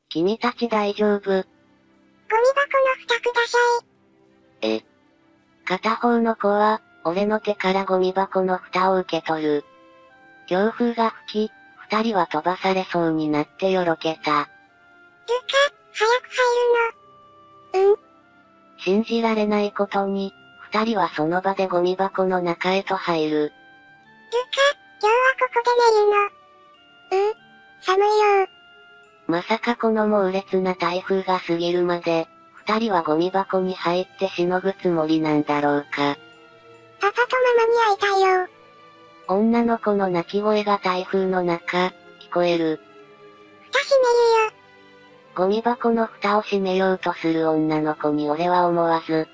君たち大丈夫？ゴミ箱の蓋ください。え。片方の子は、俺の手からゴミ箱の蓋を受け取る。強風が吹き、二人は飛ばされそうになってよろけた。ルカ、早く入るの。信じられないことに、二人はその場でゴミ箱の中へと入る。ルカ、今日はここで寝るの。寒いよ。まさかこの猛烈な台風が過ぎるまで、二人はゴミ箱に入ってしのぐつもりなんだろうか。パパとママに会いたいよ。女の子の泣き声が台風の中、聞こえる。蓋閉めるよ。ゴミ箱の蓋を閉めようとする女の子に俺は思わず、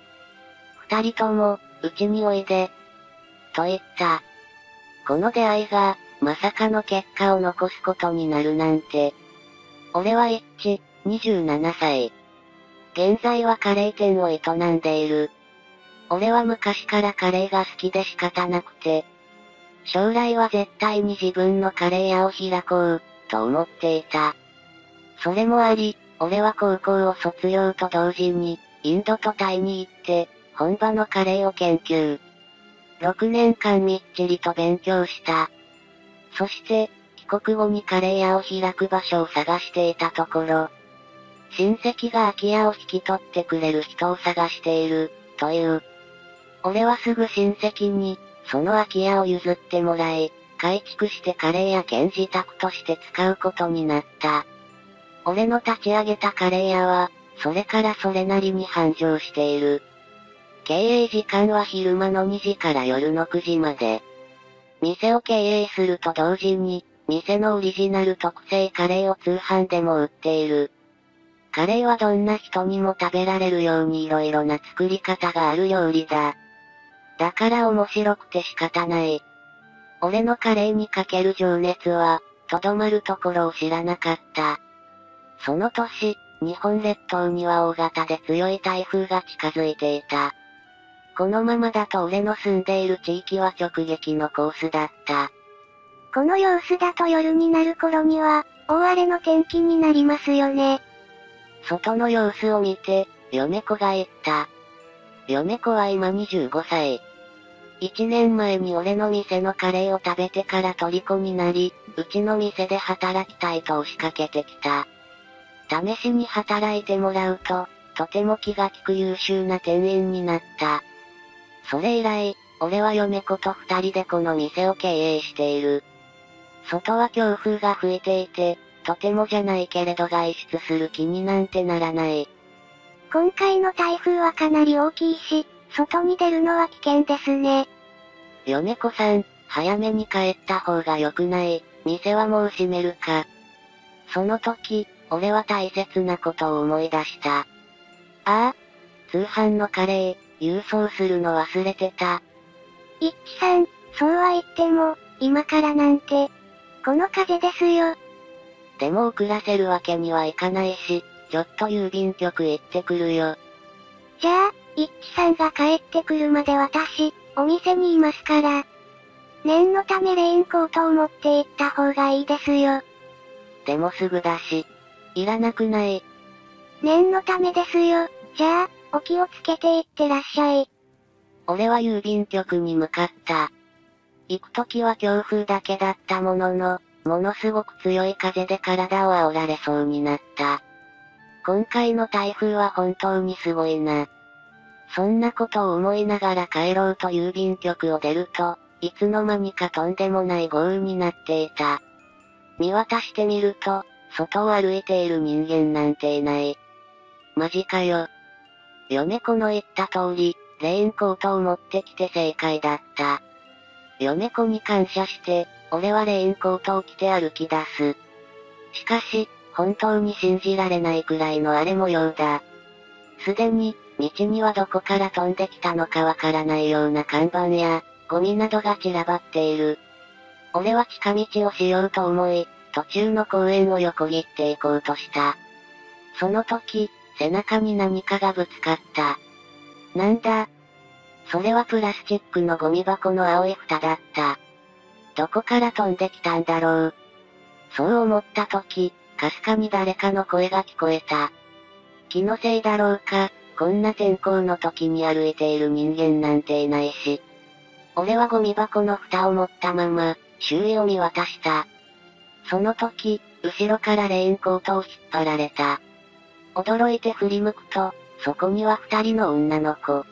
二人とも、うちにおいで、と言った。この出会いが、まさかの結果を残すことになるなんて。俺は27歳。現在はカレー店を営んでいる。俺は昔からカレーが好きで仕方なくて、将来は絶対に自分のカレー屋を開こう、と思っていた。それもあり、俺は高校を卒業と同時に、インドとタイに行って、本場のカレーを研究。6年間みっちりと勉強した。そして、帰国後にカレー屋を開く場所を探していたところ、親戚が空き家を引き取ってくれる人を探している、という。俺はすぐ親戚に、その空き家を譲ってもらい、改築してカレー屋兼自宅として使うことになった。俺の立ち上げたカレー屋は、それからそれなりに繁盛している。経営時間は昼間の2時から夜の9時まで。店を経営すると同時に、店のオリジナル特製カレーを通販でも売っている。カレーはどんな人にも食べられるように色々な作り方がある料理だ。だから面白くて仕方ない。俺のカレーにかける情熱は、とどまるところを知らなかった。その年、日本列島には大型で強い台風が近づいていた。このままだと俺の住んでいる地域は直撃のコースだった。この様子だと夜になる頃には、大荒れの天気になりますよね。外の様子を見て、嫁子が言った。嫁子は今25歳。1年前に俺の店のカレーを食べてから虜になり、うちの店で働きたいと押しかけてきた。試しに働いてもらうと、とても気が利く優秀な店員になった。それ以来、俺は嫁子と二人でこの店を経営している。外は強風が吹いていて、とてもじゃないけれど外出する気になんてならない。今回の台風はかなり大きいし、外に出るのは危険ですね。嫁子さん、早めに帰った方が良くない。店はもう閉めるか。その時、俺は大切なことを思い出した。ああ、通販のカレー、郵送するの忘れてた。一致さん、そうは言っても、今からなんて、この風ですよ。でも遅らせるわけにはいかないし、ちょっと郵便局行ってくるよ。じゃあ、一致さんが帰ってくるまで私、お店にいますから。念のためレインコートを持って行った方がいいですよ。でもすぐだし、いらなくない。念のためですよ。じゃあ、お気をつけていってらっしゃい。俺は郵便局に向かった。行く時は強風だけだったものの、ものすごく強い風で体を煽られそうになった。今回の台風は本当にすごいな。そんなことを思いながら帰ろうと郵便局を出ると、いつの間にかとんでもない豪雨になっていた。見渡してみると、外を歩いている人間なんていない。マジかよ。嫁子の言った通り、レインコートを持ってきて正解だった。嫁子に感謝して、俺はレインコートを着て歩き出す。しかし、本当に信じられないくらいの荒れ模様だ。すでに、道にはどこから飛んできたのかわからないような看板や、ゴミなどが散らばっている。俺は近道をしようと思い、途中の公園を横切っていこうとした。その時、背中に何かがぶつかった。なんだ？それはプラスチックのゴミ箱の青い蓋だった。どこから飛んできたんだろう。そう思った時、かすかに誰かの声が聞こえた。気のせいだろうか、こんな天候の時に歩いている人間なんていないし。俺はゴミ箱の蓋を持ったまま、周囲を見渡した。その時、後ろからレインコートを引っ張られた。驚いて振り向くと、そこには二人の女の子。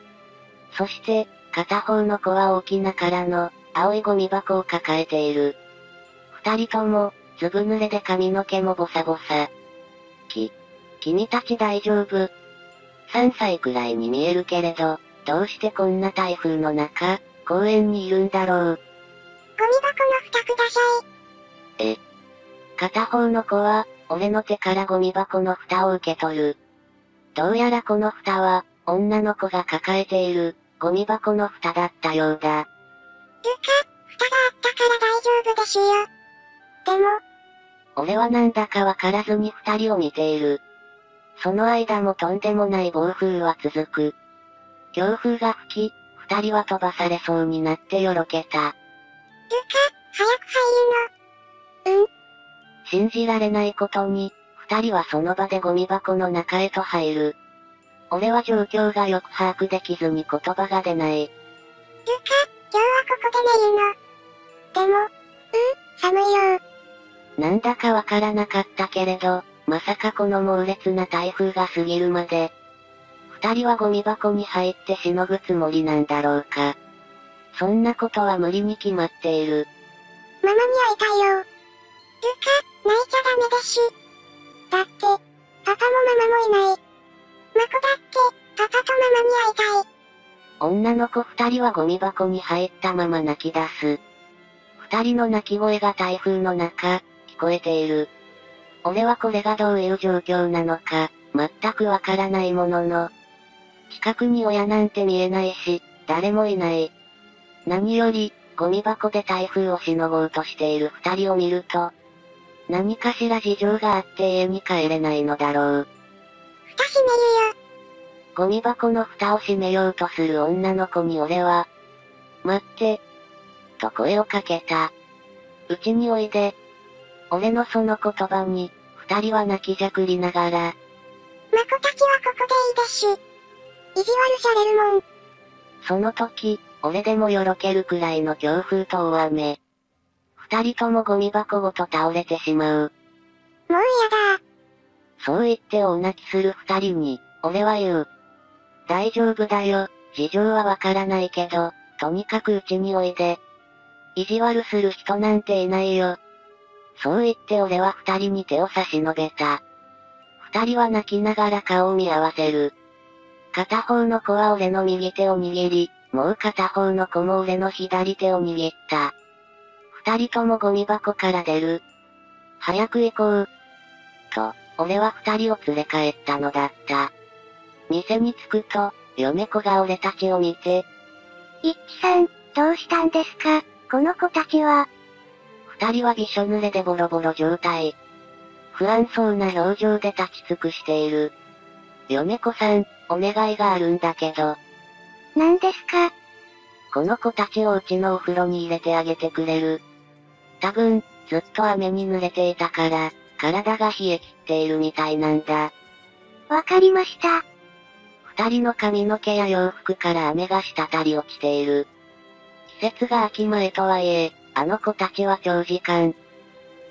そして、片方の子は大きな空の、青いゴミ箱を抱えている。二人とも、ずぶ濡れで髪の毛もボサボサ。君たち大丈夫？3歳くらいに見えるけれど、どうしてこんな台風の中、公園にいるんだろう。ゴミ箱の蓋ください。片方の子は、俺の手からゴミ箱の蓋を受け取る。どうやらこの蓋は、女の子が抱えている、ゴミ箱の蓋だったようだ。蓋があったから大丈夫ですよ。でも、俺はなんだかわからずに二人を見ている。その間もとんでもない暴風は続く。強風が吹き、二人は飛ばされそうになってよろけた。早く入るの。信じられないことに、二人はその場でゴミ箱の中へと入る。俺は状況がよく把握できずに言葉が出ない。今日はここで寝るの。でも、寒いよ。なんだかわからなかったけれど、まさかこの猛烈な台風が過ぎるまで、二人はゴミ箱に入ってしのぐつもりなんだろうか。そんなことは無理に決まっている。ママに会いたいよ。泣いちゃダメです。だって、パパもママもいない。マコだって、パパとママに会いたい。女の子二人はゴミ箱に入ったまま泣き出す。二人の泣き声が台風の中、聞こえている。俺はこれがどういう状況なのか、全くわからないものの、近くに親なんて見えないし、誰もいない。何より、ゴミ箱で台風をしのごうとしている二人を見ると、何かしら事情があって家に帰れないのだろう。蓋閉めるよ。ゴミ箱の蓋を閉めようとする女の子に俺は、待って、と声をかけた。うちにおいで。俺のその言葉に、二人は泣きじゃくりながら。マコたちはここでいいです。意地悪されるもん。その時、俺でもよろけるくらいの強風と大雨。二人ともゴミ箱ごと倒れてしまう。もう嫌だ。そう言って大泣きする二人に、俺は言う。大丈夫だよ、事情はわからないけど、とにかくうちにおいで。意地悪する人なんていないよ。そう言って俺は二人に手を差し伸べた。二人は泣きながら顔を見合わせる。片方の子は俺の右手を握り、もう片方の子も俺の左手を握った。二人ともゴミ箱から出る。早く行こう。と、俺は二人を連れ帰ったのだった。店に着くと、嫁子が俺たちを見て、一致さん、どうしたんですか、この子たちは。二人はびしょ濡れでボロボロ状態。不安そうな表情で立ち尽くしている。嫁子さん、お願いがあるんだけど。何ですか？この子たちをうちのお風呂に入れてあげてくれる。多分、ずっと雨に濡れていたから、体が冷え切っているみたいなんだ。わかりました。二人の髪の毛や洋服から雨が滴り落ちている。季節が秋前とはいえ、あの子たちは長時間、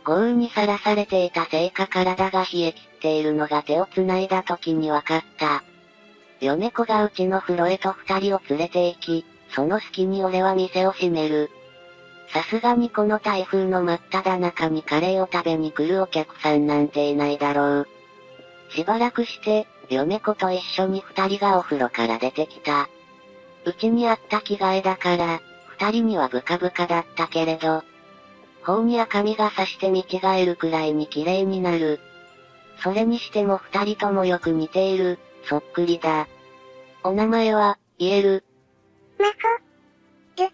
豪雨にさらされていたせいか体が冷え切っているのが手を繋いだ時に分かった。嫁子がうちの風呂へと二人を連れて行き、その隙に俺は店を閉める。さすがにこの台風の真っ只中にカレーを食べに来るお客さんなんていないだろう。しばらくして、嫁子と一緒に二人がお風呂から出てきた。うちにあった着替えだから、二人にはブカブカだったけれど、頬に赤みがさして見違えるくらいに綺麗になる。それにしても二人ともよく似ている、そっくりだ。お名前は、言える？マコ。ルカ。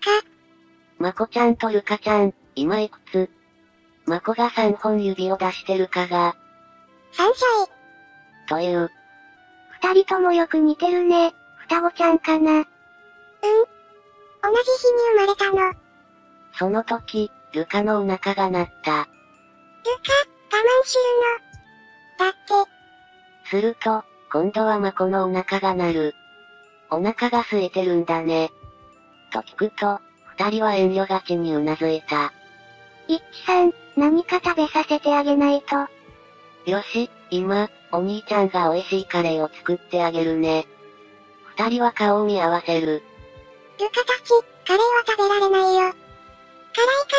マコちゃんとルカちゃん、今いくつ？マコが3本指を出してるかが、3歳。という。二人ともよく似てるね、双子ちゃんかな。同じ日に生まれたの。その時、ルカのお腹が鳴った。ルカ、我慢するの。すると、今度はまこのお腹が鳴る。お腹が空いてるんだね。と聞くと、二人は遠慮がちにうなずいた。一致さん、何か食べさせてあげないと。よし、今、お兄ちゃんが美味しいカレーを作ってあげるね。二人は顔を見合わせる。ルカたち、カレーは食べられないよ。辛いか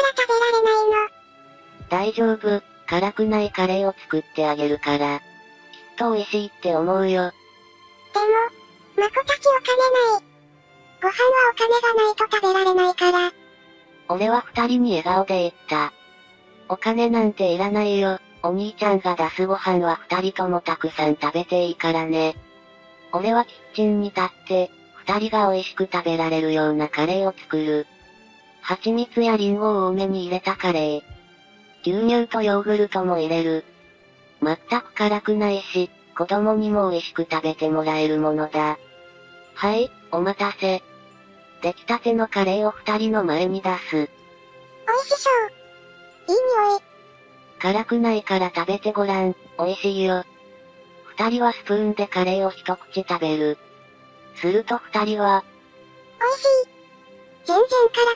ら食べられないの。大丈夫、辛くないカレーを作ってあげるから。きっと美味しいって思うよ。でも、マコたちお金ない。ご飯はお金がないと食べられないから。俺は二人に笑顔で言った。お金なんていらないよ。お兄ちゃんが出すご飯は二人ともたくさん食べていいからね。俺はキッチンに立って、二人が美味しく食べられるようなカレーを作る。蜂蜜やリンゴを多めに入れたカレー。牛乳とヨーグルトも入れる。全く辛くないし、子供にも美味しく食べてもらえるものだ。はい、お待たせ。出来たてのカレーを二人の前に出す。美味しそう。いい匂い。辛くないから食べてごらん、美味しいよ。二人はスプーンでカレーを一口食べる。すると二人は、美味しい。全然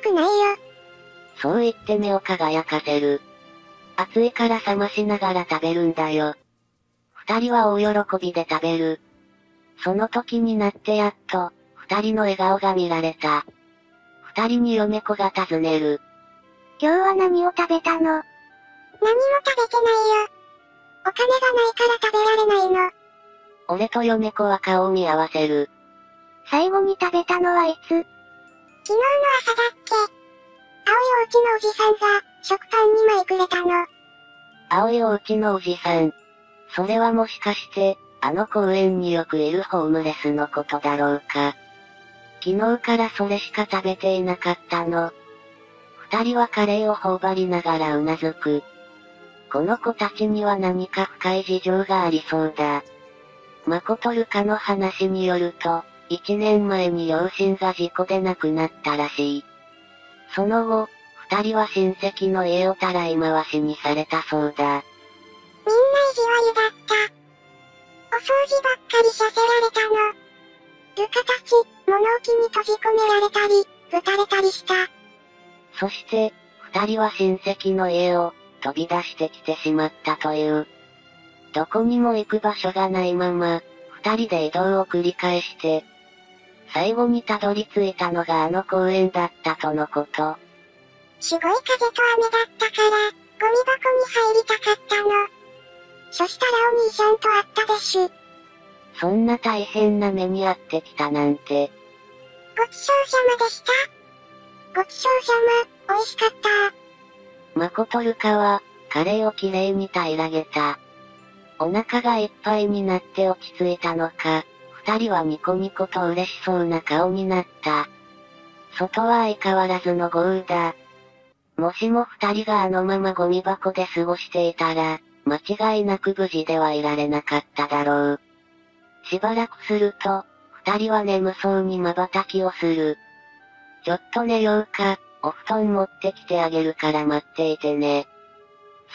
辛くないよ。そう言って目を輝かせる。熱いから冷ましながら食べるんだよ。二人は大喜びで食べる。その時になってやっと、二人の笑顔が見られた。二人に嫁子が尋ねる。今日は何を食べたの？何も食べてないよ。お金がないから食べられないの。俺と嫁子は顔を見合わせる。最後に食べたのはいつ？昨日の朝だっけ？青いお家のおじさんが、食パン2枚くれたの。青いお家のおじさん。それはもしかして、あの公園によくいるホームレスのことだろうか。昨日からそれしか食べていなかったの。二人はカレーを頬張りながらうなずく。この子たちには何か深い事情がありそうだ。マコとルカの話によると、1年前に両親が事故で亡くなったらしい。その後、二人は親戚の家をたらい回しにされたそうだ。みんな意地悪だった。お掃除ばっかりさせられたの。ルカたち、物置に閉じ込められたり、撃たれたりした。そして、二人は親戚の家を飛び出してきてしまったという。どこにも行く場所がないまま、二人で移動を繰り返して、最後にたどり着いたのがあの公園だったとのこと。すごい風と雨だったから、ゴミ箱に入りたかったの。そしたらお兄さんと会ったです。そんな大変な目に遭ってきたなんて。ごちそうさまでした。ごちそうさま、美味しかった。マコとルカは、カレーをきれいに平らげた。お腹がいっぱいになって落ち着いたのか、二人はニコニコと嬉しそうな顔になった。外は相変わらずの豪雨だ。もしも二人があのままゴミ箱で過ごしていたら、間違いなく無事ではいられなかっただろう。しばらくすると、二人は眠そうに瞬きをする。ちょっと寝ようか、お布団持ってきてあげるから待っていてね。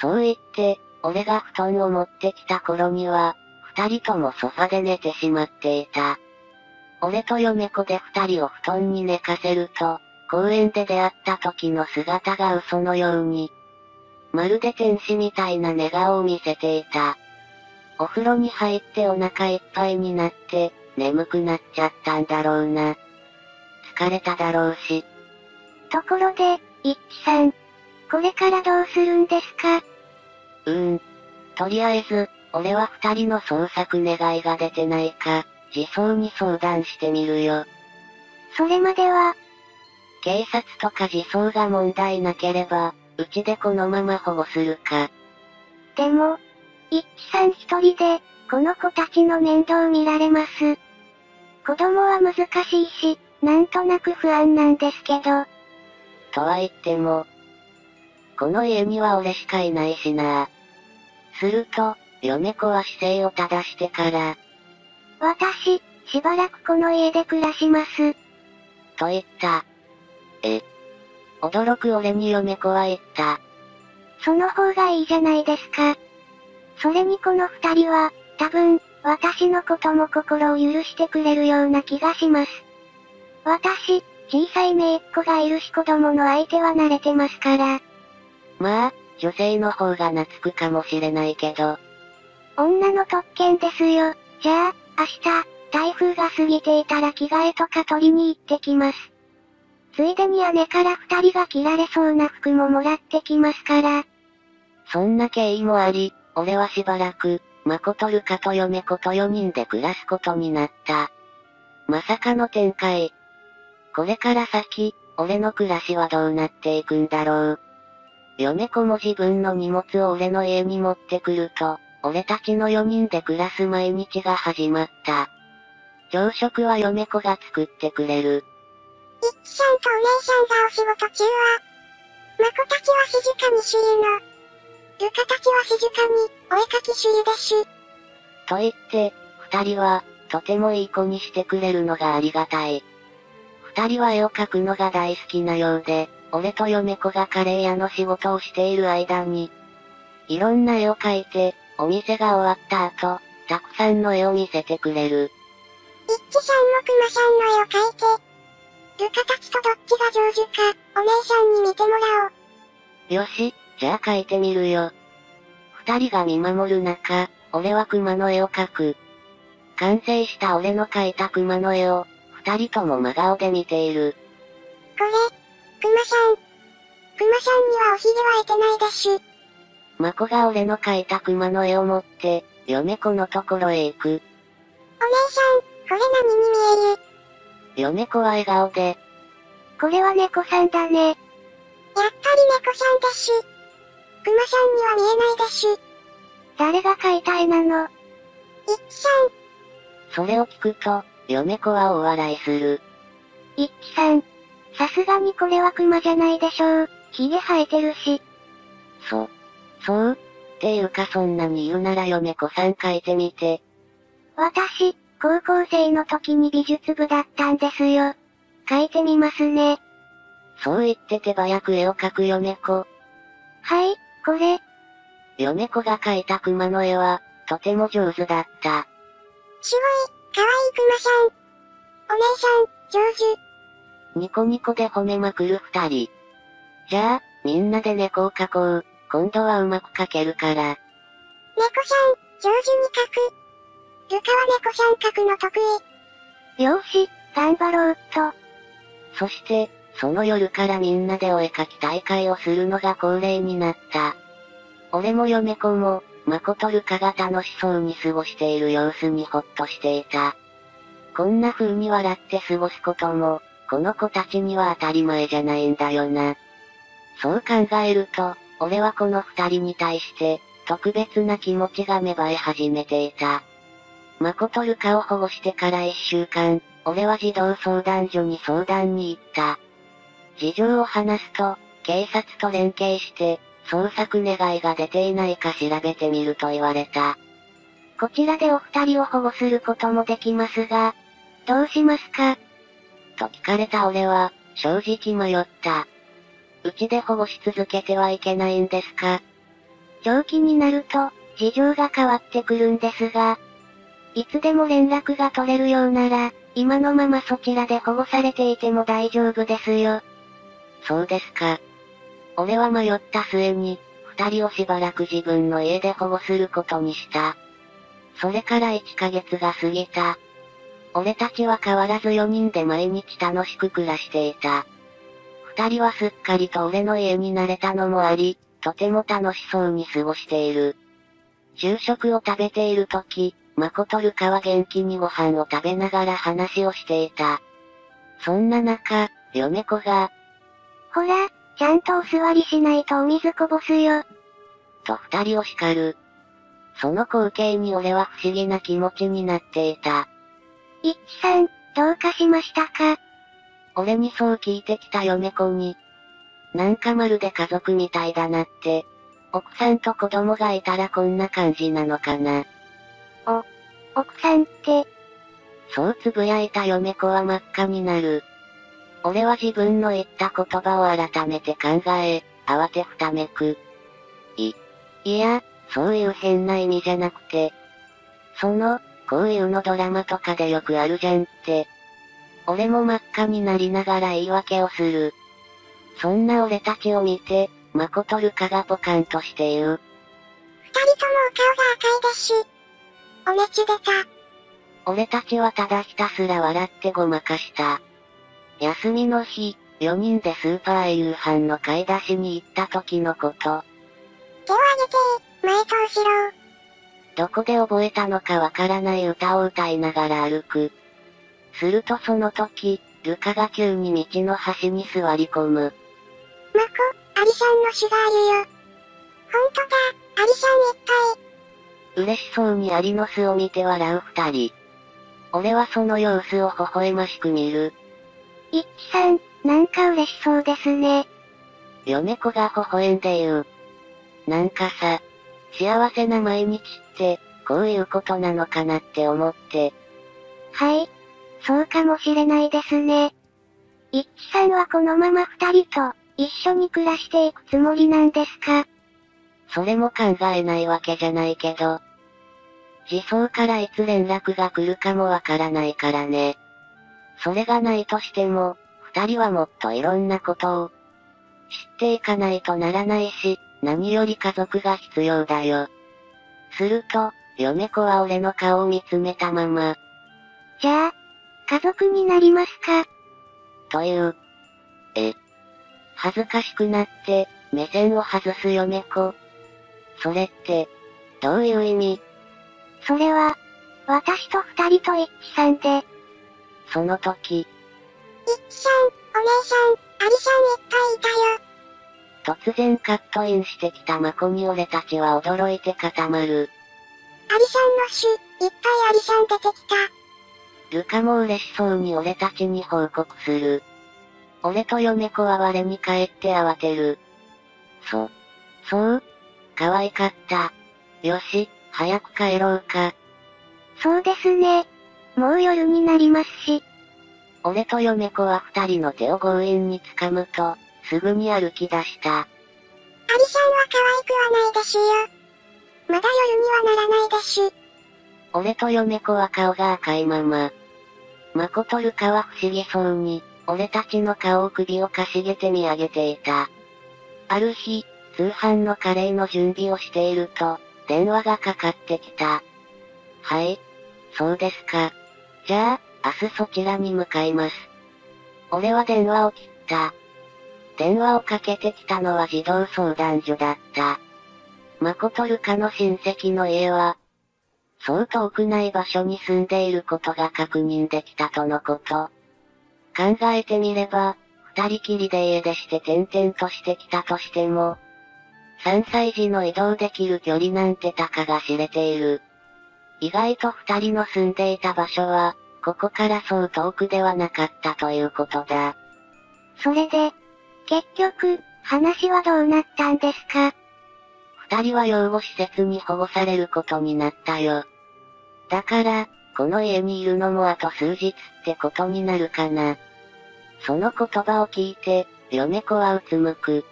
そう言って、俺が布団を持ってきた頃には、二人ともソファで寝てしまっていた。俺と嫁子で二人を布団に寝かせると、公園で出会った時の姿が嘘のように、まるで天使みたいな寝顔を見せていた。お風呂に入ってお腹いっぱいになって、眠くなっちゃったんだろうな。疲れただろうし。ところで、一致さん。これからどうするんですか？とりあえず、俺は二人の捜索願いが出てないか、児相に相談してみるよ。それまでは、警察とか児相が問題なければ、うちでこのまま保護するか。でも、一致さん一人で、この子たちの面倒見られます。子供は難しいし、なんとなく不安なんですけど。とは言っても、この家には俺しかいないしな。すると、嫁子は姿勢を正してから、私、しばらくこの家で暮らします。と言った。驚く俺に嫁子は言った。その方がいいじゃないですか。それにこの二人は、多分、私のことも心を許してくれるような気がします。私、小さい姪っ子がいるし子供の相手は慣れてますから。まあ、女性の方が懐くかもしれないけど。女の特権ですよ。じゃあ、明日、台風が過ぎていたら着替えとか取りに行ってきます。ついでに姉から二人が着られそうな服ももらってきますから。そんな経緯もあり、俺はしばらく、誠るかと嫁子と4人で暮らすことになった。まさかの展開。これから先、俺の暮らしはどうなっていくんだろう。嫁子も自分の荷物を俺の家に持ってくると、俺たちの4人で暮らす毎日が始まった。朝食は嫁子が作ってくれる。一輝さんとお姉さんがお仕事中は、まこたちは静かに主湯の。ルカたちは静かに、お絵かき主湯です。と言って、二人は、とてもいい子にしてくれるのがありがたい。二人は絵を描くのが大好きなようで、俺と嫁子がカレー屋の仕事をしている間に、いろんな絵を描いて、お店が終わった後、たくさんの絵を見せてくれる。一輝さんも熊さんの絵を描いて、ルカたちとどっちが上手か、お姉さんに見てもらおう。よし、じゃあ描いてみるよ。二人が見守る中、俺は熊の絵を描く。完成した俺の描いた熊の絵を、二人とも真顔で見ている。これ、熊さん。熊さんにはおひげはえてないです。まこが俺の描いた熊の絵を持って、嫁子のところへ行く。お姉さん、これ何に見える？嫁子は笑顔で。これは猫さんだね。やっぱり猫さんです。熊さんには見えないです。誰が描いた絵なの？一輝さん。それを聞くと、嫁子は大笑いする。一輝さん。さすがにこれは熊じゃないでしょう。ひげ生えてるし。そうっていうかそんなに言うなら嫁子さん描いてみて。私、高校生の時に美術部だったんですよ。描いてみますね。そう言って手早く絵を描く嫁子。はい、これ。嫁子が描いた熊の絵は、とても上手だった。すごい、かわいい熊さん。お姉さん、上手。ニコニコで褒めまくる二人。じゃあ、みんなで猫を描こう。今度はうまく描けるから。猫さん、上手に描く。ルカは猫さん描くの得意。よーし、頑張ろうっと。そして、その夜からみんなでお絵描き大会をするのが恒例になった。俺も嫁子も、誠ルカが楽しそうに過ごしている様子にほっとしていた。こんな風に笑って過ごすことも、この子たちには当たり前じゃないんだよな。そう考えると、俺はこの二人に対して、特別な気持ちが芽生え始めていた。誠ルカを保護してから1週間、俺は児童相談所に相談に行った。事情を話すと、警察と連携して、捜索願いが出ていないか調べてみると言われた。こちらでお二人を保護することもできますが、どうしますか？と聞かれた俺は、正直迷った。うちで保護し続けてはいけないんですか？長期になると、事情が変わってくるんですが、いつでも連絡が取れるようなら、今のままそちらで保護されていても大丈夫ですよ。そうですか。俺は迷った末に、二人をしばらく自分の家で保護することにした。それから1ヶ月が過ぎた。俺たちは変わらず4人で毎日楽しく暮らしていた。二人はすっかりと俺の家に慣れたのもあり、とても楽しそうに過ごしている。昼食を食べているとき、誠ルカは元気にご飯を食べながら話をしていた。そんな中、嫁子が、ほら、ちゃんとお座りしないとお水こぼすよ。と二人を叱る。その光景に俺は不思議な気持ちになっていた。一輝さん、どうかしましたか？俺にそう聞いてきた嫁子に。なんかまるで家族みたいだなって。奥さんと子供がいたらこんな感じなのかな。奥さんって。そうつぶやいた嫁子は真っ赤になる。俺は自分の言った言葉を改めて考え、慌てふためく。いや、そういう変な意味じゃなくて。こういうのドラマとかでよくあるじゃんって。俺も真っ赤になりながら言い訳をする。そんな俺たちを見て、誠ルカがポカンとして言う。二人ともお顔が赤いですし。お熱出た。俺たちはただひたすら笑ってごまかした。休みの日、4人でスーパーへ夕飯の買い出しに行った時のこと。手を挙げて前と後ろを。どこで覚えたのかわからない歌を歌いながら歩く。するとその時、ルカが急に道の端に座り込む。マコ、アリシャンのシュガー湯よ。ほんとだ、アリシャンいっぱい。嬉しそうにアリの巣を見て笑う二人。俺はその様子を微笑ましく見る。イッチさん、なんか嬉しそうですね。嫁子が微笑んで言う。なんかさ、幸せな毎日って、こういうことなのかなって思って。はい。そうかもしれないですね。イッチさんはこのまま二人と、一緒に暮らしていくつもりなんですか？それも考えないわけじゃないけど。児相からいつ連絡が来るかもわからないからね。それがないとしても、二人はもっといろんなことを知っていかないとならないし、何より家族が必要だよ。すると、嫁子は俺の顔を見つめたまま。じゃあ、家族になりますか？という。恥ずかしくなって、目線を外す嫁子。それって、どういう意味？それは、私と二人とイッチさんで。その時。イッチさん、お姉さん、アリシャンいっぱいいたよ。突然カットインしてきたマコに俺たちは驚いて固まる。アリシャンの種、いっぱいアリシャン出てきた。ルカも嬉しそうに俺たちに報告する。俺と嫁子は我に返って慌てる。そう可愛かった。よし、早く帰ろうか。そうですね。もう夜になりますし。俺と嫁子は二人の手を強引に掴むと、すぐに歩き出した。アリシャンは可愛くはないですよ。まだ夜にはならないですし。俺と嫁子は顔が赤いまま。誠ルカは不思議そうに、俺たちの顔を首をかしげて見上げていた。ある日、通販のカレーの準備をしていると、電話がかかってきた。はい。そうですか。じゃあ、明日そちらに向かいます。俺は電話を切った。電話をかけてきたのは児童相談所だった。誠ルカの親戚の家は、そう遠くない場所に住んでいることが確認できたとのこと。考えてみれば、二人きりで家出して転々としてきたとしても、3歳児の移動できる距離なんてたかが知れている。意外と二人の住んでいた場所は、ここからそう遠くではなかったということだ。それで、結局、話はどうなったんですか？二人は養護施設に保護されることになったよ。だから、この家にいるのもあと数日ってことになるかな。その言葉を聞いて、嫁子はうつむく。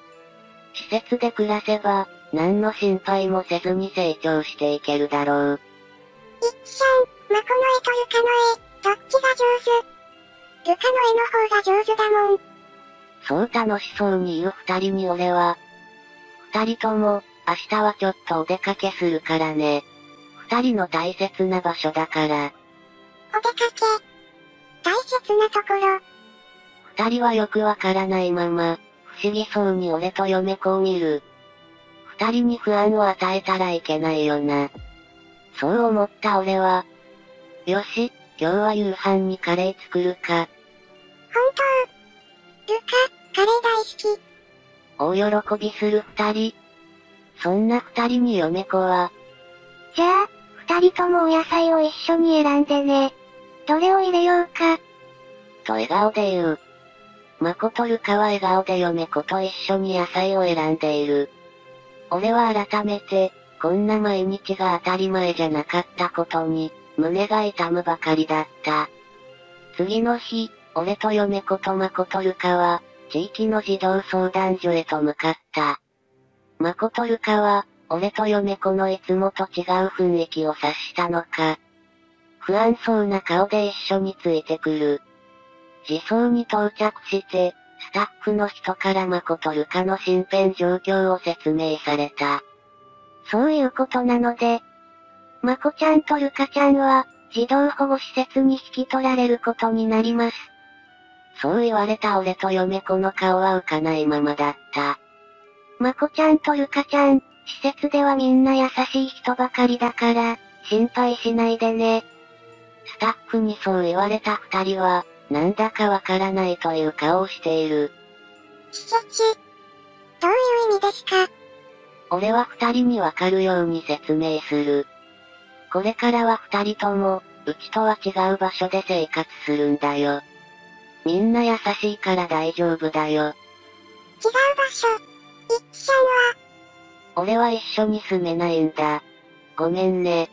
施設で暮らせば、何の心配もせずに成長していけるだろう。イッチさん、マコの絵とルカの絵、どっちが上手？ルカの絵の方が上手だもん。そう楽しそうに言う二人に俺は、二人とも、明日はちょっとお出かけするからね。二人の大切な場所だから。お出かけ。大切なところ。二人はよくわからないまま、不思議そうに俺と嫁子を見る。二人に不安を与えたらいけないよな。そう思った俺は、よし、今日は夕飯にカレー作るか。本当？ルカ、カレー大好き。大喜びする二人。そんな二人に嫁子は、じゃあ、二人ともお野菜を一緒に選んでね。どれを入れようか。と笑顔で言う。誠ルカは笑顔で嫁子と一緒に野菜を選んでいる。俺は改めて、こんな毎日が当たり前じゃなかったことに、胸が痛むばかりだった。次の日、俺と嫁子と誠ルカは、地域の児童相談所へと向かった。誠ルカは、俺と嫁子のいつもと違う雰囲気を察したのか。不安そうな顔で一緒についてくる。自走に到着して、スタッフの人から誠ルカの身辺状況を説明された。そういうことなので、まこちゃんとルカちゃんは、児童保護施設に引き取られることになります。そう言われた俺と嫁子の顔は浮かないままだった。まこちゃんとルカちゃん、施設ではみんな優しい人ばかりだから、心配しないでね。スタッフにそう言われた二人は、なんだかわからないという顔をしている。どういう意味ですか？俺は二人にわかるように説明する。これからは二人とも、うちとは違う場所で生活するんだよ。みんな優しいから大丈夫だよ。違う場所。いっちゃんは、俺は一緒に住めないんだ。ごめんね。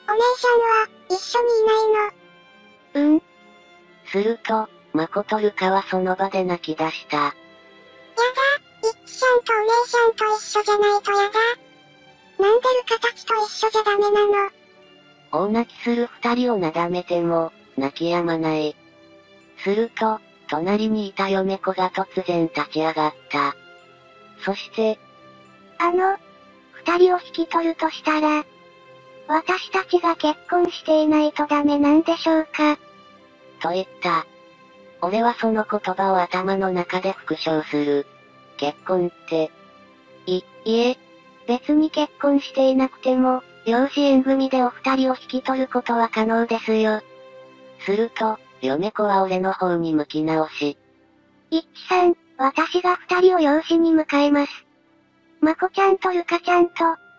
お姉さんは、一緒にいないの？すると、誠ルカはその場で泣き出した。やだ、いっちゃんとお姉さんと一緒じゃないとやだ。なんでルカたちと一緒じゃダメなの？大泣きする二人をなだめても、泣き止まない。すると、隣にいた嫁子が突然立ち上がった。そして、二人を引き取るとしたら、私たちが結婚していないとダメなんでしょうか？と言った。俺はその言葉を頭の中で復唱する。結婚って、いえ、別に結婚していなくても、養子縁組でお二人を引き取ることは可能ですよ。すると、嫁子は俺の方に向き直し。いっちさん、私が二人を養子に迎えます。まこちゃんとルカちゃんと、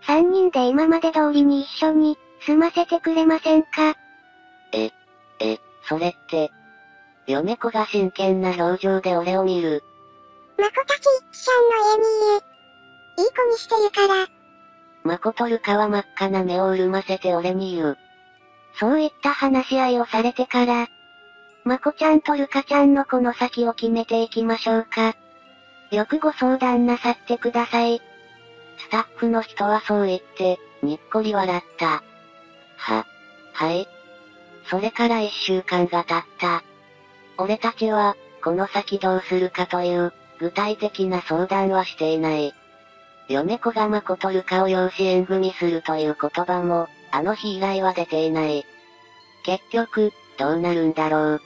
三人で今まで通りに一緒に、住ませてくれませんか？それって、嫁子が真剣な表情で俺を見る。まこたちいっちさんの家にいる。いい子にしてるから。誠ルカは真っ赤な目を潤ませて俺に言う。そういった話し合いをされてから、まこちゃんとルカちゃんのこの先を決めていきましょうか。よくご相談なさってください。スタッフの人はそう言って、にっこり笑った。はい。それから一週間が経った。俺たちは、この先どうするかという、具体的な相談はしていない。嫁子が誠ルカを養子縁組するという言葉も、あの日以来は出ていない。結局、どうなるんだろう。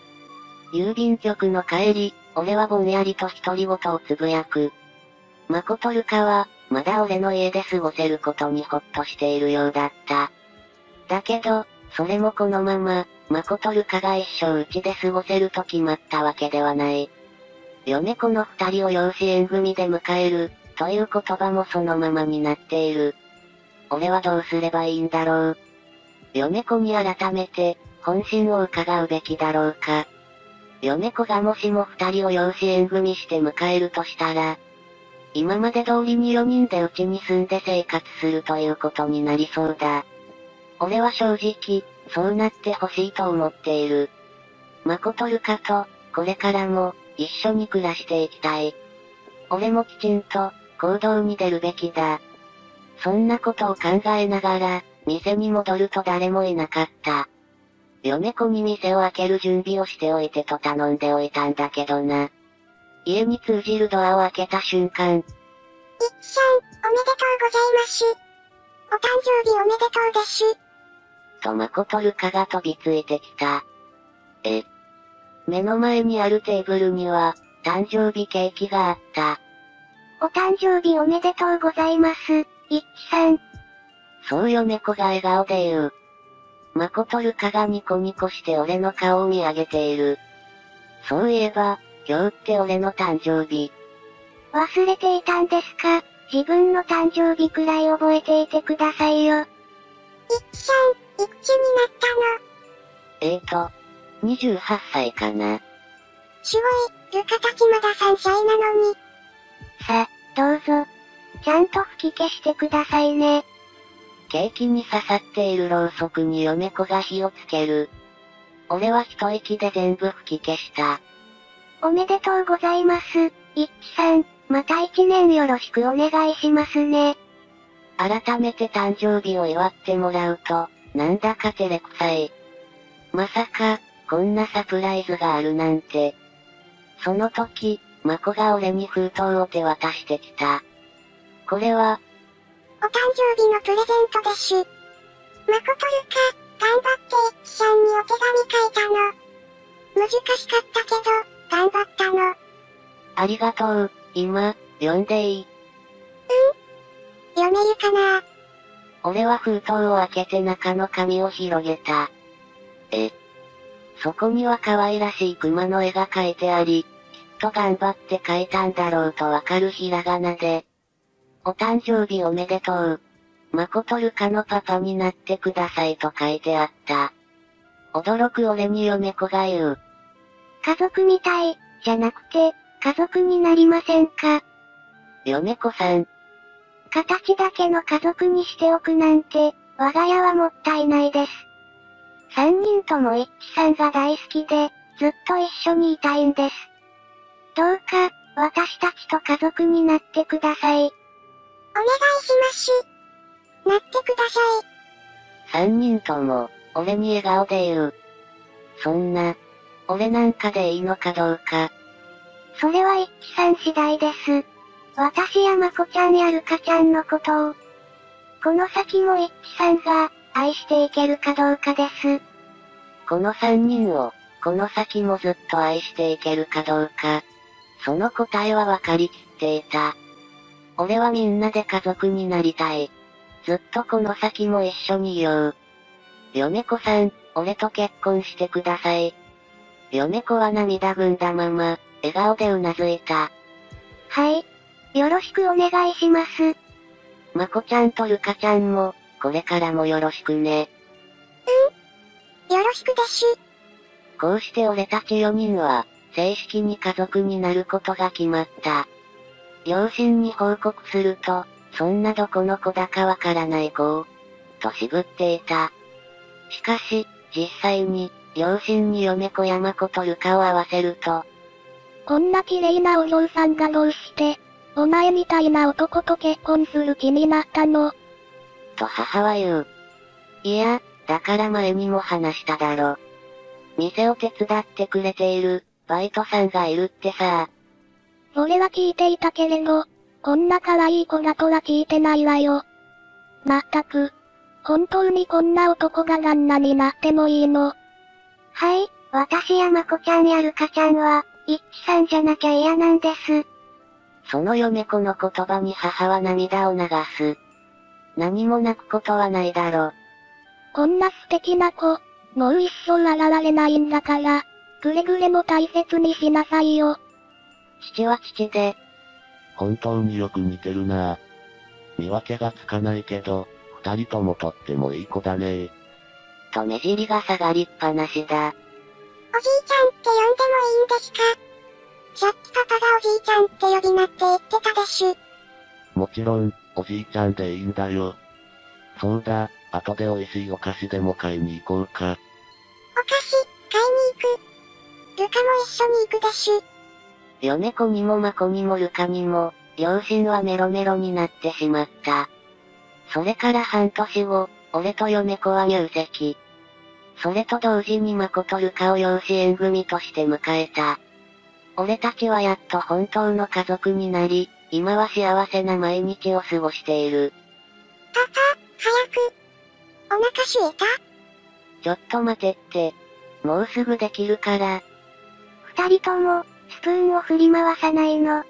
郵便局の帰り、俺はぼんやりと独り言をつぶやく。誠ルカは、まだ俺の家で過ごせることにほっとしているようだった。だけど、それもこのまま、誠ルカが一生うちで過ごせると決まったわけではない。嫁子の二人を養子縁組で迎える、という言葉もそのままになっている。俺はどうすればいいんだろう。嫁子に改めて、本心を伺うべきだろうか。嫁子がもしも二人を養子縁組して迎えるとしたら、今まで通りに4人でうちに住んで生活するということになりそうだ。俺は正直、そうなってほしいと思っている。誠ルカと、これからも、一緒に暮らしていきたい。俺もきちんと、行動に出るべきだ。そんなことを考えながら、店に戻ると誰もいなかった。嫁子に店を開ける準備をしておいてと頼んでおいたんだけどな。家に通じるドアを開けた瞬間。いっちさん、おめでとうございます。お誕生日おめでとうです。と誠ルカが飛びついてきた。目の前にあるテーブルには、誕生日ケーキがあった。お誕生日おめでとうございます、いっちさん。そう嫁子が笑顔で言う。誠ルカがニコニコして俺の顔を見上げている。そういえば、今日って俺の誕生日。忘れていたんですか？自分の誕生日くらい覚えていてくださいよ。いっちさん、いくつになったの？28歳かな。すごい、ルカたちまだ3歳なのに。さ、どうぞ。ちゃんと吹き消してくださいね。ケーキに刺さっているろうそくに嫁子が火をつける。俺は一息で全部吹き消した。おめでとうございます、いっちさん。また1年よろしくお願いしますね。改めて誕生日を祝ってもらうと、なんだか照れくさい。まさか、こんなサプライズがあるなんて。その時、マコが俺に封筒を手渡してきた。これは、お誕生日のプレゼントでしゅ。まことるか、頑張って一さんにお手紙書いたの。難しかったけど、頑張ったの。ありがとう、今、読んでいい？読めるかな？俺は封筒を開けて中の紙を広げた。そこには可愛らしい熊の絵が描いてあり、きっと頑張って描いたんだろうとわかるひらがなで、お誕生日おめでとう。まことるかのパパになってくださいと書いてあった。驚く俺に嫁子が言う。家族みたい、じゃなくて、家族になりませんか？嫁子さん。形だけの家族にしておくなんて、我が家はもったいないです。三人とも一致さんが大好きで、ずっと一緒にいたいんです。どうか、私たちと家族になってください。お願いします。なってください。三人とも、俺に笑顔で言う。そんな、俺なんかでいいのかどうか。それは一致さん次第です。私やまこちゃんやるかちゃんのことを、この先も一致さんが、愛していけるかどうかです。この三人を、この先もずっと愛していけるかどうか。その答えは分かりきっていた。俺はみんなで家族になりたい。ずっとこの先も一緒にいよう。嫁子さん、俺と結婚してください。嫁子は涙ぐんだまま、笑顔でうなずいた。はい。よろしくお願いします。まこちゃんとるかちゃんも、これからもよろしくね。よろしくでしゅ。こうして俺たち4人は、正式に家族になることが決まった。両親に報告すると、そんなどこの子だかわからない子を、と渋っていた。しかし、実際に、両親に嫁子やまことるかを合わせると、こんな綺麗なお嬢さんがどうして、お前みたいな男と結婚する気になったの？と母は言う。いや、だから前にも話しただろ。店を手伝ってくれている、バイトさんがいるってさ。俺は聞いていたけれど、こんな可愛い子だとは聞いてないわよ。まったく。本当にこんな男が旦那になってもいいの？はい、私やまこちゃんやるかちゃんは、一致さんじゃなきゃ嫌なんです。その嫁子の言葉に母は涙を流す。何も泣くことはないだろ。こんな素敵な子、もう一生現れないんだから、くれぐれも大切にしなさいよ。父は父で、本当によく似てるなぁ。見分けがつかないけど、二人ともとってもいい子だね。と目尻が下がりっぱなしだ。おじいちゃんって呼んでもいいんですか？さっきパパがおじいちゃんって呼びなって言ってたでしゅ。もちろん、おじいちゃんでいいんだよ。そうだ、後で美味しいお菓子でも買いに行こうか。お菓子、買いに行く。ルカも一緒に行くでしゅ。嫁子にも孫にもルカにも、両親はメロメロになってしまった。それから半年後、俺と嫁子は入籍。それと同時に孫とルカを養子縁組として迎えた。俺たちはやっと本当の家族になり、今は幸せな毎日を過ごしている。パパ、早く。お腹すいた？ちょっと待てって。もうすぐできるから。二人とも、スプーンを振り回さないの。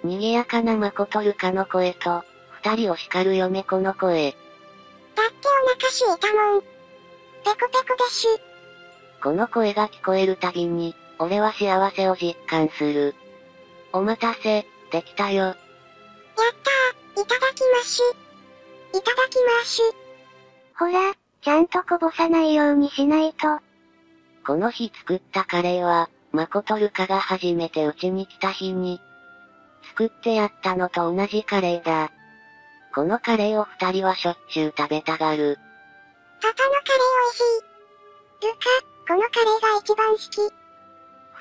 賑やかな孫とルカの声と、二人を叱る嫁子の声。だってお腹すいたもん。ペコペコでしゅ。この声が聞こえるたびに、俺は幸せを実感する。お待たせ、できたよ。やったー、いただきましゅ。いただきましゅ。ほら、ちゃんとこぼさないようにしないと。この日作ったカレーは、誠ルカが初めて家に来た日に、作ってやったのと同じカレーだ。このカレーを二人はしょっちゅう食べたがる。パパのカレー美味しい。ルカ、このカレーが一番好き。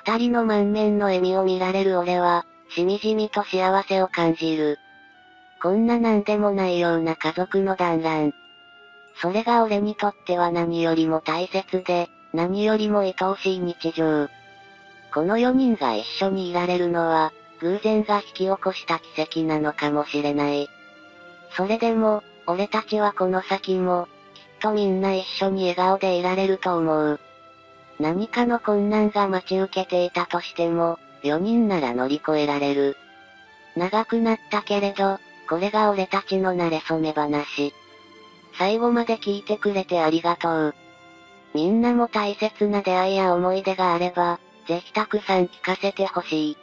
二人の満面の笑みを見られる俺は、しみじみと幸せを感じる。こんななんでもないような家族の団らん。それが俺にとっては何よりも大切で、何よりも愛おしい日常。この4人が一緒にいられるのは、偶然が引き起こした奇跡なのかもしれない。それでも、俺たちはこの先も、きっとみんな一緒に笑顔でいられると思う。何かの困難が待ち受けていたとしても、4人なら乗り越えられる。長くなったけれど、これが俺たちの馴れ初め話。最後まで聞いてくれてありがとう。みんなも大切な出会いや思い出があれば、ぜひたくさん聞かせてほしい。